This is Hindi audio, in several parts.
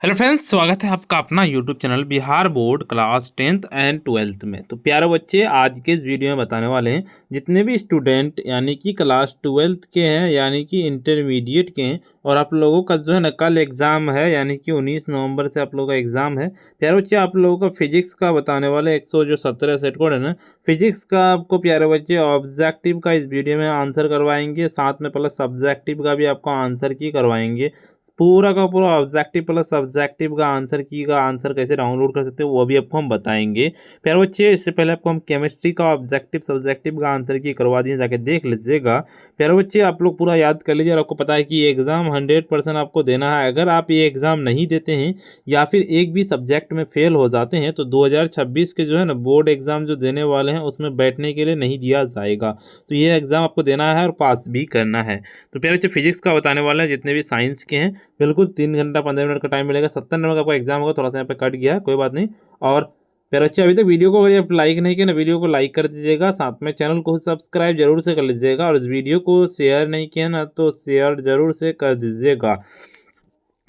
हेलो फ्रेंड्स, स्वागत है आपका अपना YouTube channel Bihar board class 10th and 12th में। तो प्यारे बच्चे, आज के इस वीडियो में बताने वाले हैं जितने भी स्टूडेंट यानी कि क्लास 12th के हैं यानी कि इंटरमीडिएट के हैं और आप लोगों का जो है ना कल एग्ज़ाम है यानी कि 19 नवंबर से आप लोगों का एग्ज़ाम है। प्यारे बच्चे, आप लोगों को फिजिक्स का बताने वाले 117 सेट कोड है ना, फिजिक्स का आपको प्यारे बच्चे ऑब्जेक्टिव का इस वीडियो में आंसर करवाएंगे, साथ में प्लस सब्जेक्टिव का भी आपको आंसर की करवाएंगे। पूरा का पूरा ऑब्जेक्टिव प्लस सब्जेक्टिव का आंसर की का आंसर कैसे डाउनलोड कर सकते हो वो भी आपको हम बताएंगे। प्यारे बच्चे, इससे पहले आपको हम केमिस्ट्री का ऑब्जेक्टिव सब्जेक्टिव का आंसर की करवा दिए, जाके देख लीजिएगा। प्यारे बच्चे, आप लोग पूरा याद कर लीजिए और आपको पता है कि ये एग्ज़ाम 100% आपको देना है। अगर आप ये एग्ज़ाम नहीं देते हैं या फिर एक भी सब्जेक्ट में फेल हो जाते हैं तो 2026 के जो है ना बोर्ड एग्ज़ाम जो देने वाले हैं उसमें बैठने के लिए नहीं दिया जाएगा। तो ये एग्ज़ाम आपको देना है और पास भी करना है। तो प्यारे बच्चे, फिजिक्स का बताने वाले हैं जितने भी साइंस के हैं, बिल्कुल 3 घंटा 15 मिनट का टाइम मिलेगा। 70 नंबर का आपका एग्जाम होगा, थोड़ा सा यहाँ पे कट गया, कोई बात नहीं। और प्यारे बच्चे, अभी तक वीडियो को अगर आप लाइक नहीं किया ना, वीडियो को लाइक कर दीजिएगा, साथ में चैनल को सब्सक्राइब जरूर से कर लीजिएगा और इस वीडियो को शेयर नहीं किया ना तो शेयर जरूर से कर दीजिएगा।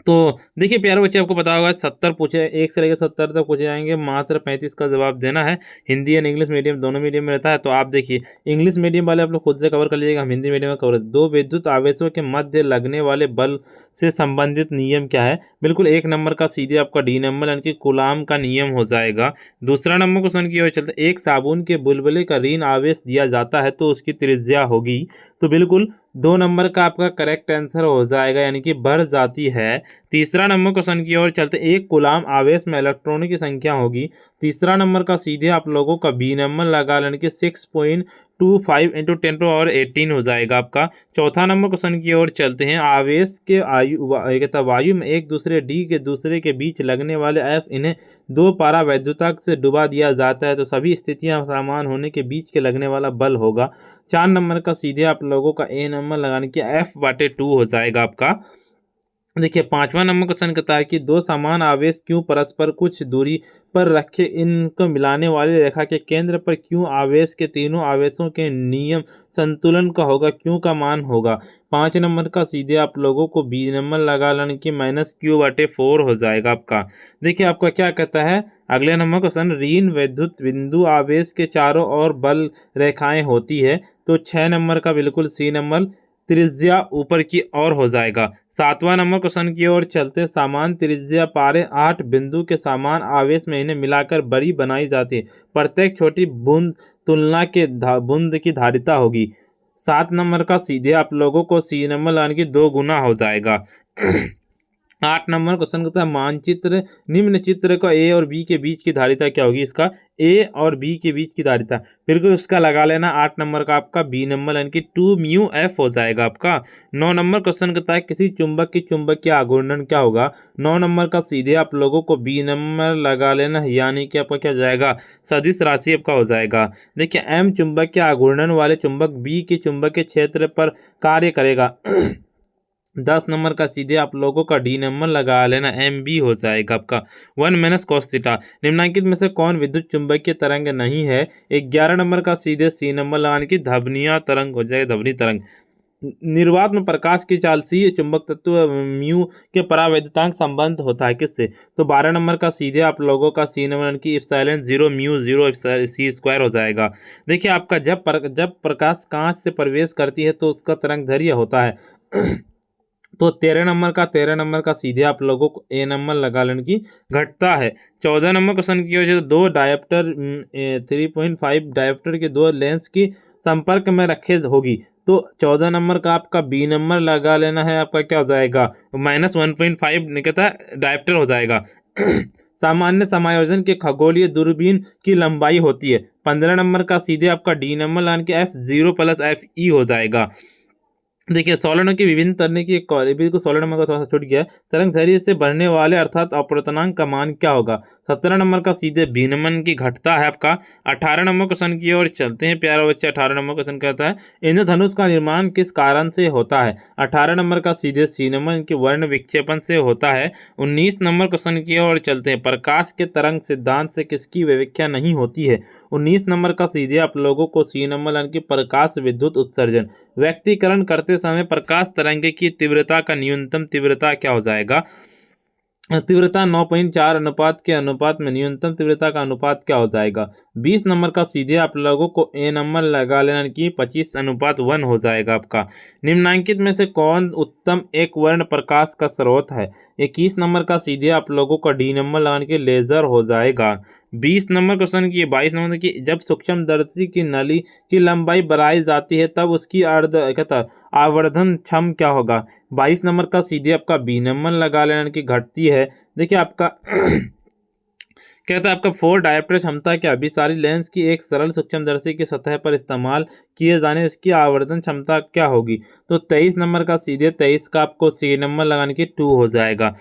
तो देखिए प्यारे बच्चे, आपको पता होगा 70 पूछे, 1 से लेकर 70 तक पूछे जाएंगे, मात्र 35 का जवाब देना है। हिंदी एंड इंग्लिश मीडियम दोनों मीडियम में रहता है। तो आप देखिए, इंग्लिश मीडियम वाले आप लोग खुद से कवर कर लीजिएगा, हम हिंदी मीडियम में कवर। दो विद्युत आवेशों के मध्य लगने वाले बल से संबंधित नियम क्या है? बिल्कुल 1 नंबर का सीधे आपका डी नंबर यानी कि कूलाम का नियम हो जाएगा। दूसरा नंबर क्वेश्चन की ओर चलते, एक साबुन के बुलबुले का ऋण आवेश दिया जाता है तो उसकी त्रिज्या होगी। तो बिल्कुल 2 नंबर का आपका करेक्ट आंसर हो जाएगा, यानी कि बढ़ जाती है। तीसरा नंबर क्वेश्चन की ओर चलते, एक कूलाम आवेश में इलेक्ट्रॉनों की संख्या होगी। तीसरा नंबर का सीधे आप लोगों का बी नंबर लगा लेने के 6.25 इंटू 10 to 18 हो जाएगा आपका। चौथा नंबर क्वेश्चन की ओर चलते हैं, आवेश के वायु में एक दूसरे डी के दूसरे के बीच लगने वाले एफ, इन्हें दो पारा वैद्युतक से डुबा दिया जाता है तो सभी स्थितियां समान होने के बीच के लगने वाला बल होगा। 4 नंबर का सीधे आप लोगों का ए नंबर लगाने के F/2 हो जाएगा आपका। देखिए 5वां नंबर क्वेश्चन कहता है कि दो समान आवेश क्यों परस्पर कुछ दूरी पर रखे, इनको मिलाने वाली रेखा के केंद्र पर क्यों आवेश के तीनों आवेशों के नियम संतुलन का होगा, क्यों का मान होगा। 5 नंबर का सीधे आप लोगों को बी नंबर लगा लेने की -Q/4 हो जाएगा आपका। देखिए आपका क्या कहता है अगले नंबर क्वेश्चन, ऋण विद्युत बिंदु आवेश के चारों ओर बल रेखाएं होती है। तो 6 नंबर का बिल्कुल सी नंबर त्रिज्या ऊपर की ओर हो जाएगा। 7वां नंबर क्वेश्चन की ओर चलते, समान त्रिज्या पारे 8 बिंदु के समान आवेश में इन्हें मिलाकर बड़ी बनाई जाती है। प्रत्येक छोटी बूंद तुलना के बूंद की धारिता होगी। 7 नंबर का सीधे आप लोगों को सी नंबर यानी कि 2 गुना हो जाएगा। 8 नंबर क्वेश्चन कहता है, मानचित्र निम्न चित्र का ए और बी के बीच की धारिता क्या होगी। इसका ए और बी के बीच की धारिता बिल्कुल उसका लगा लेना। 8 नंबर का आपका बी नंबर यानी कि 2μF हो जाएगा आपका। 9 नंबर क्वेश्चन कहता है, किसी चुंबक की चुंबकीय आघूर्णन क्या होगा। 9 नंबर का सीधे आप लोगों को बी नंबर लगा लेना, यानी कि आपका क्या जाएगा, सदिश राशि आपका हो जाएगा। देखिए एम चुंबक के आघूर्णन वाले चुंबक बी के चुंबकीय क्षेत्र पर कार्य करेगा। 10 नंबर का सीधे आप लोगों का डी नंबर लगा लेना, एम बी हो जाएगा आपका। 1 - cos थीटा, निम्नलिखित में से कौन विद्युत चुंबकीय तरंग नहीं है। 11 नंबर का सीधे सी नंबर लगाने की ध्वनिया तरंग हो जाएगा, ध्वनि तरंग। निर्वात में प्रकाश की चाल सी चुंबक तत्व म्यू के परावैद्युतांक संबंध होता है किससे। तो 12 नंबर का सीधे आप लोगों का सी नंबर की इप्सिलॉन 0 μ0 सी स्क्वायर हो जाएगा। देखिए आपका जब प्रकाश कांच से प्रवेश करती है तो उसका तरंग दैर्ध्य होता है। तो 13 नंबर का सीधे आप लोगों को ए नंबर लगा लेने की घटता है। 14 नंबर क्वेश्चन की वजह से दो डायप्टर 3.5 डायप्टर के दो लेंस की संपर्क में रखे होगी। तो 14 नंबर का आपका बी नंबर लगा लेना है, आपका क्या हो जाएगा, -1.5 निकलता है डायप्टर हो जाएगा। सामान्य समायोजन के खगोलीय दूरबीन की लंबाई होती है। 15 नंबर का सीधे आपका डी नंबर लान के F0 + FE हो जाएगा। देखिए सोलेनोइड की विभिन्न तरह की बिल्कुल 16 नंबर का थोड़ा सा छूट गया। तरंग दैर्ध्य से बढ़ने वाले अर्थात अपवर्तनांक का मान क्या होगा। 17 नंबर का सीधे बी नंबर की घटता है आपका। 18 नंबर क्वेश्चन की ओर चलते हैं प्यारे बच्चे। 18 नंबर क्वेश्चन कहता है, इंद्रधनुष का निर्माण किस कारण से होता है। 18 नंबर का सीधे सी नंबर के वर्ण विक्षेपण से होता है। 19 नंबर क्वेश्चन की ओर चलते हैं, प्रकाश के तरंग सिद्धांत से किसकी व्याख्या नहीं होती है। 19 नंबर का सीधे आप लोगों को सी नंबर यानी कि प्रकाश विद्युत उत्सर्जन। व्यक्तीकरण करते समय प्रकाश तरंग की तीव्रता का न्यूनतम तीव्रता क्या हो जाएगा। तीव्रता 9.4 अनुपात के अनुपात में न्यूनतम तीव्रता का अनुपात क्या हो जाएगा? 20 नंबर का सीधे आप लोगों को ए नंबर लगा लेना कि 25:1 हो जाएगा आपका। निम्नलिखित में से कौन उत्तम एक वर्ण प्रकाश का स्रोत है? 21 नंबर का सीधे आप लोगों का डी नंबर लगाने के लेजर हो जाएगा। 20 नंबर क्वेश्चन की 22 नंबर की जब सूक्ष्मदर्शी की नली की लंबाई बढ़ाई जाती है तब उसकी आवर्धन क्षम क्या होगा? 22 नंबर का सीधे आपका बी नंबर लगा लेना की घटती है। देखिए आपका कहता है आपका 4 डायोप्टर क्षमता के अभिसारी लेंस की एक सरल सूक्ष्मदर्शी की सतह पर इस्तेमाल किए जाने इसकी आवर्धन क्षमता क्या होगी? तो 23 नंबर का सीधे 23 का आपको सी नंबर लगाने की 2 हो जाएगा।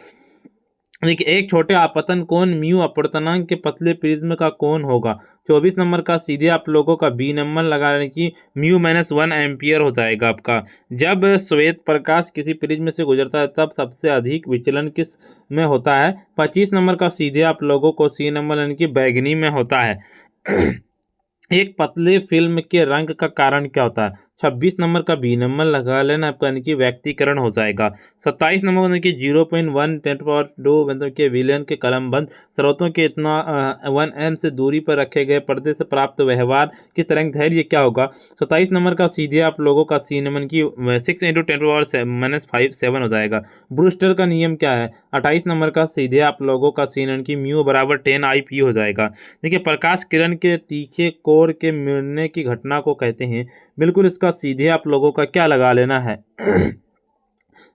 देखिए एक छोटे आपतन कोण म्यू अपवर्तनांक के पतले प्रिज्म का कोण होगा। 24 नंबर का सीधे आप लोगों का बी नंबर लगाने की μ-1 एम्पियर हो जाएगा आपका। जब श्वेत प्रकाश किसी प्रिज्म से गुजरता है तब सबसे अधिक विचलन किस में होता है? 25 नंबर का सीधे आप लोगों को सी नंबर यानी कि बैगनी में होता है। एक पतले फिल्म के रंग का कारण क्या होता है? 26 नंबर का बी नंबर लगा लेना आपका यानी कि व्यक्तिकरण हो जाएगा। 27 नंबर यानी कि 0.1 10⁻² मतलब के विलियन के कलमबंद स्रोतों के इतना 1 m से दूरी पर रखे गए पर्दे से प्राप्त व्यवहार की तरंग धैर्य क्या होगा? 27 नंबर का सीधे आप लोगों का सी नंबर की 6 × 10⁻⁻5 7 हो जाएगा। ब्रूस्टर का नियम क्या है? 28 नंबर का सीधे आप लोगों का सी नंबर की म्यू बराबर 10 IP हो जाएगा। देखिए प्रकाश किरण के तीखे कोण के मिलने की घटना को कहते हैं। बिल्कुल इसका सीधे आप लोगों का क्या लगा लेना है?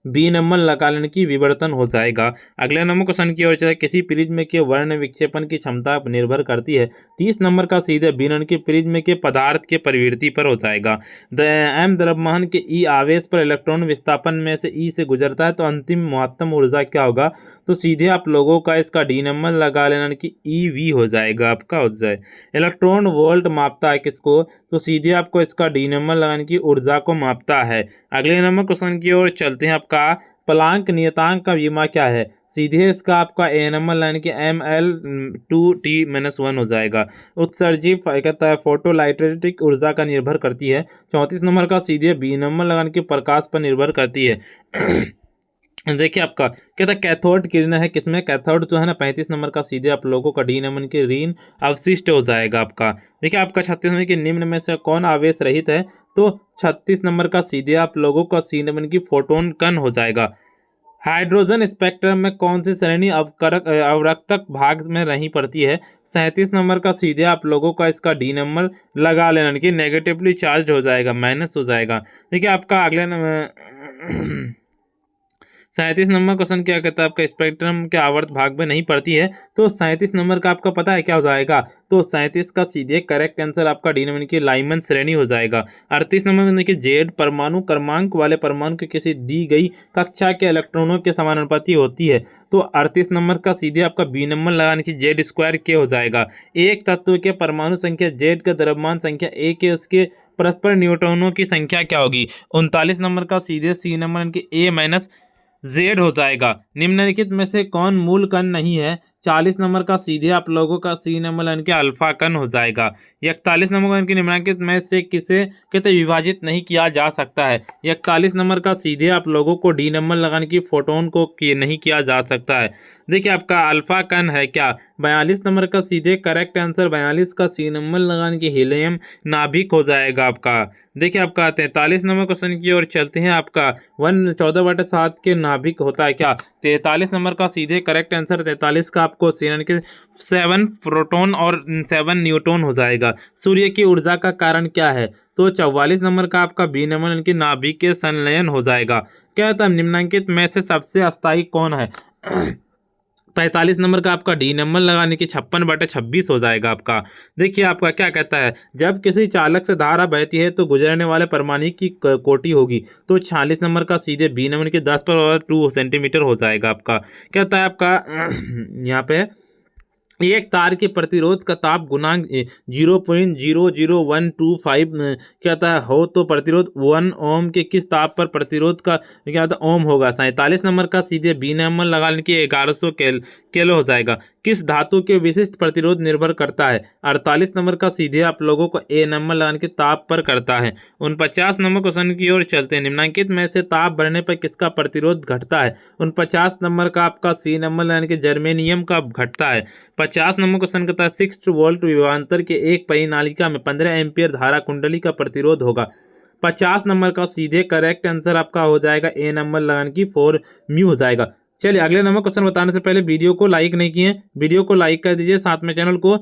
बी नंबर लगा लेने की विवर्तन हो जाएगा। अगले नंबर क्वेश्चन की ओर चले। किसी प्रिज्म के वर्ण विक्षेपण की क्षमता पर निर्भर करती है। 30 नंबर का सीधे बी नंबर के प्रिज्म के पदार्थ के प्रवृत्ति पर हो जाएगा। एम द्रव्यमान के ई आवेश पर इलेक्ट्रॉन विस्थापन में से ई से गुजरता है तो अंतिम महत्तम ऊर्जा क्या होगा? तो सीधे आप लोगों का इसका डी नंबर लगा लेना कि ई वी हो जाएगा आपका हो जाए। इलेक्ट्रॉन वोल्ट मापता है किसको? तो सीधे आपको इसका डी नंबर लगाने की ऊर्जा को मापता है। अगले नंबर क्वेश्चन की ओर चलते हैं। आपका प्लांक नियतांक का विमा क्या है? सीधे इसका आपका ए नंबर लाइन के ml2T-1 हो जाएगा। उत्सर्जित कहता है फोटोलाइटिक ऊर्जा का निर्भर करती है। 34 नंबर का सीधे बी नंबर लगाने के प्रकाश पर निर्भर करती है। देखिए आपका कहता है कैथोड किरण है किसमें? कैथोड जो है ना 35 नंबर का सीधे आप लोगों का डी नंबर के ऋण अवशिष्ट हो जाएगा आपका। देखिए आपका 36 नंबर के निम्न में से कौन आवेश रहित है? तो 36 नंबर का सीधे आप लोगों का सी नंबर की फोटोन कण हो जाएगा। हाइड्रोजन स्पेक्ट्रम में कौन सी श्रेणी अवरक्तक भाग में नहीं पड़ती है? 37 नंबर का सीधे आप लोगों का इसका डी नंबर लगा लेना कि नेगेटिवली चार्ज हो जाएगा, माइनस हो जाएगा। देखिए आपका अगले नंबर 37 नंबर क्वेश्चन क्या कहता है? आपका स्पेक्ट्रम के आवर्त भाग में नहीं पड़ती है तो 37 नंबर का आपका पता है क्या हो जाएगा? तो 37 का सीधे करेक्ट आंसर आपका डी नंबर की लाइमन श्रेणी हो जाएगा। 38 नंबर में देखिए जेड परमाणु क्रमांक वाले परमाणु की किसी दी गई कक्षा के इलेक्ट्रॉनों के समानुपाती होती है। तो 38 नंबर का सीधे आपका बी नंबर लगाने की जेड स्क्वायर के हो जाएगा। एक तत्व के परमाणु संख्या जेड का द्रव्यमान संख्या ए के उसके परस्पर न्यूट्रॉनों की संख्या क्या होगी? 39 नंबर का सीधे सी नंबर की A - Z हो जाएगा। निम्नलिखित में से कौन मूल कण नहीं है? 40 नंबर का सीधे आप लोगों का सी नंबर यानी कि अल्फा कण हो जाएगा। 41 नंबर की निम्नलिखित में से किसे कहते विभाजित नहीं किया जा सकता है? 41 नंबर का सीधे आप लोगों को डी नंबर लगाने की फोटोन को नहीं किया जा सकता है। देखिए आपका अल्फा कण है क्या? 42 नंबर का सीधे करेक्ट आंसर 42 का सी नंबर लगाने की हीलियम नाभिक हो जाएगा आपका। देखिए आपका 43 नंबर क्वेश्चन की ओर चलते हैं। आपका 14/7 के नाभिक होता है क्या? 43 नंबर का सीधे करेक्ट आंसर 43 का आपको सी के 7 प्रोटॉन और 7 न्यूट्रॉन हो जाएगा। सूर्य की ऊर्जा का कारण क्या है? तो 44 नंबर का आपका बी नंबर यानी कि नाभिक के संलयन हो जाएगा। क्या था निम्नलिखित में से सबसे अस्थायी कौन है? 45 नंबर का आपका डी नंबर लगाने की 56/26 हो जाएगा आपका। देखिए आपका क्या कहता है? जब किसी चालक से धारा बहती है तो गुजरने वाले परमाणु की कोटि होगी। तो 46 नंबर का सीधे बी नंबर के 10⁻² सेंटीमीटर हो जाएगा आपका। कहता है आपका यहाँ पे एक तार के प्रतिरोध का ताप गुणांक 0.00125 कहता है हो तो प्रतिरोध 1 ओम के किस ताप पर प्रतिरोध का क्या होता है ओम होगा। 47 नंबर का सीधे बी नंबर लगाने के 1100 किलो हो जाएगा। किस धातु के विशिष्ट प्रतिरोध निर्भर करता है। 48 नंबर का सीधे आप लोगों को ए नंबर लगाने के ताप पर करता है। 49 नंबर क्वेश्चन की ओर चलते हैं। निम्नलिखित में से ताप बढ़ने पर किसका प्रतिरोध घटता है। 49 नंबर का आपका सी नंबर लगाने के जर्मेनियम का घटता है। 50 नंबर क्वेश्चन कहता है 6 वोल्ट विभवांतर के एक परिनालिका में 15 एम्पियर धारा कुंडली का प्रतिरोध होगा। 50 नंबर का सीधे करेक्ट आंसर आपका हो जाएगा ए नंबर लगाने की 4 म्यू हो जाएगा। चलिए अगले नंबर क्वेश्चन बताने से पहले वीडियो को लाइक नहीं किए, वीडियो को लाइक कर दीजिए, साथ में चैनल को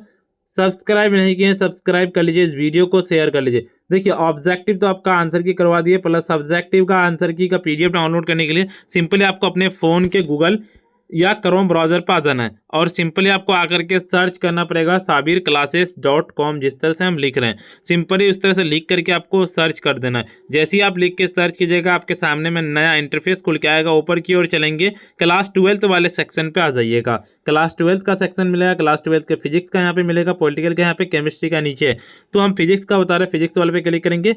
सब्सक्राइब नहीं किए सब्सक्राइब कर लीजिए, इस वीडियो को शेयर कर लीजिए। देखिए ऑब्जेक्टिव तो आपका आंसर की करवा दिए, प्लस सब्जेक्टिव का आंसर की का पीडीएफ डाउनलोड करने के लिए सिंपली आपको अपने फ़ोन के गूगल या क्रोम ब्राउजर पर आ जाना है और सिंपली आपको आकर के सर्च करना पड़ेगा sabirclasses.com, जिस तरह से हम लिख रहे हैं सिंपली उस तरह से लिख करके आपको सर्च कर देना है। जैसे ही आप लिख के सर्च कीजिएगा आपके सामने में नया इंटरफेस खुल के आएगा। ऊपर की ओर चलेंगे, क्लास 12 वाले सेक्शन पे आ जाइएगा। क्लास 12 का सेक्शन मिलेगा, क्लास 12 के फिजिक्स का यहाँ पे मिलेगा, पॉलिटिकल का यहाँ पे, केमिस्ट्री का नीचे है। तो हम फिजिक्स का बता रहे हैं, फिजिक्स वाले पे क्लिक करेंगे,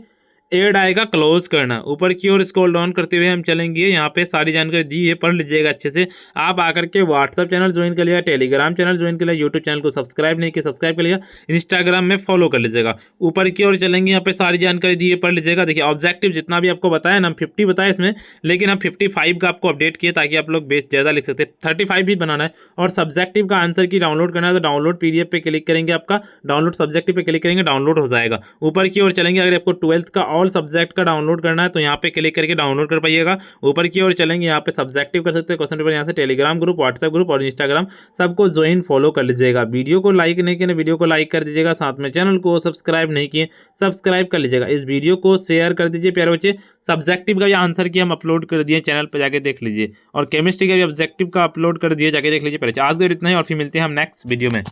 ऐड आएगा क्लोज करना। ऊपर की ओर स्क्रॉल डाउन करते हुए हम चलेंगे, यहाँ पे सारी जानकारी दी है, पढ़ लीजिएगा अच्छे से। आप आकर के व्हाट्सअप चैनल ज्वाइन कर लिया, टेलीग्राम चैनल ज्वाइन कर लिया, यूट्यूब चैनल को सब्सक्राइब नहीं किया सब्सक्राइब कर लिया, इंस्टाग्राम में फॉलो कर लीजिएगा। ऊपर की ओर चलेंगे, यहाँ पे सारी जानकारी दी है, पढ़ लीजिएगा। देखिए ऑब्जेक्टिव जितना भी आपको बताया ना, हम 50 बताया इसमें, लेकिन हम 55 का आपको अपडेट किए ताकि आप लोग बेस ज़्यादा लिख सकते हैं। 35 भी बनाना है और सब्जेक्टिव का आंसर की डाउनलोड करना है तो डाउनलोड पीडीएफ पे क्लिक करेंगे, आपका डाउनलोड सब्जेक्टिव पे क्लिक करेंगे, डाउनलोड हो जाएगा। ऊपर की ओर चलेंगे, अगर आपको 12th का ऑल सब्जेक्ट का डाउनलोड करना है तो यहाँ पे क्लिक करके डाउनलोड कर पाइएगा। ऊपर की ओर चलेंगे, यहाँ पे सब्जेक्टिव कर सकते हैं क्वेश्चन पेपर, यहाँ से टेलीग्राम ग्रुप, व्हाट्सएप ग्रुप और इंस्टाग्राम सबको ज्वाइन फॉलो कर लीजिएगा। वीडियो को लाइक नहीं किए, वीडियो को लाइक कर दीजिएगा, साथ में चैनल को सब्सक्राइब नहीं किए सब्सक्राइब कर लीजिएगा। इस वीडियो को शेयर कर दीजिए प्यारे बच्चे। सब्जेक्टिव का भी आंसर की हम अपलोड कर दिए, चैनल पर जाके देख लीजिए, और केमिस्ट्री का भी ऑब्जेक्टिव का अपलोड कर दिए, जाके देख लीजिए। पहले आज का इतना ही और फिर मिलते हैं हम नेक्स्ट वीडियो में।